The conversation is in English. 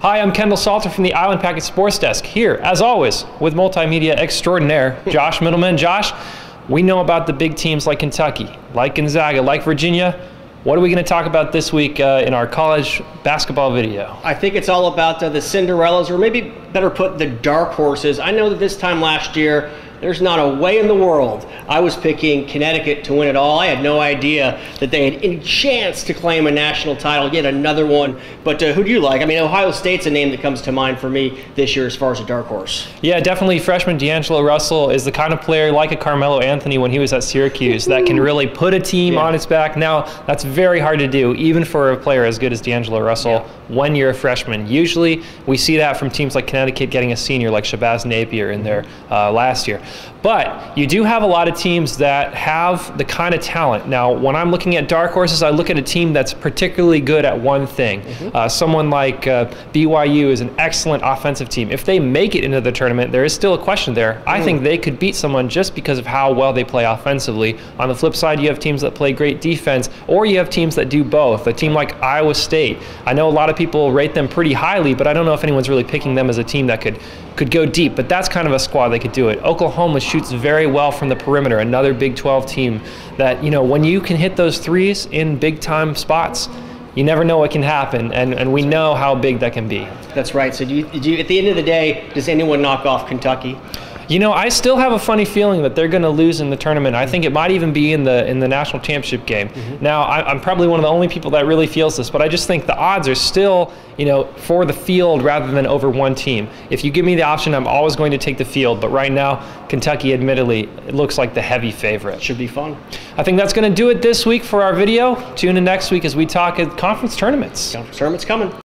Hi, I'm Kendall Salter from the Island Packet Sports Desk, here, as always, with multimedia extraordinaire, Josh Mitelman. Josh, we know about the big teams like Kentucky, like Gonzaga, like Virginia. What are we going to talk about this week in our college basketball video? I think it's all about the Cinderellas, or maybe better put, the dark horses. I know that this time last year, there's not a way in the world I was picking Connecticut to win it all. I had no idea that they had any chance to claim a national title, yet another one. But who do you like? I mean, Ohio State's a name that comes to mind for me this year as far as a dark horse. Yeah, definitely freshman D'Angelo Russell is the kind of player like a Carmelo Anthony when he was at Syracuse that can really put a team on its back. Now, that's very hard to do, even for a player as good as D'Angelo Russell when you're a freshman. Usually, we see that from teams like Connecticut getting a senior like Shabazz Napier in there last year. But you do have a lot of teams that have the kind of talent. Now, when I'm looking at dark horses, I look at a team that's particularly good at one thing. Someone like BYU is an excellent offensive team. If they make it into the tournament, there is still a question there. I think they could beat someone just because of how well they play offensively. On the flip side, you have teams that play great defense, or you have teams that do both. A team like Iowa State, I know a lot of people rate them pretty highly, but I don't know if anyone's really picking them as a team that could go deep, but that's kind of a squad that could do it. Oklahoma shoots very well from the perimeter, another Big 12 team that, you know, when you can hit those threes in big time spots, you never know what can happen, and we know how big that can be. That's right. So do you, at the end of the day, does anyone knock off Kentucky? You know, I still have a funny feeling that they're going to lose in the tournament. I think it might even be in the national championship game. Now, I'm probably one of the only people that really feels this, but I just think the odds are still, you know, for the field rather than over one team. If you give me the option, I'm always going to take the field. But right now, Kentucky, admittedly, it looks like the heavy favorite. Should be fun. I think that's going to do it this week for our video. Tune in next week as we talk at conference tournaments. Conference tournaments coming.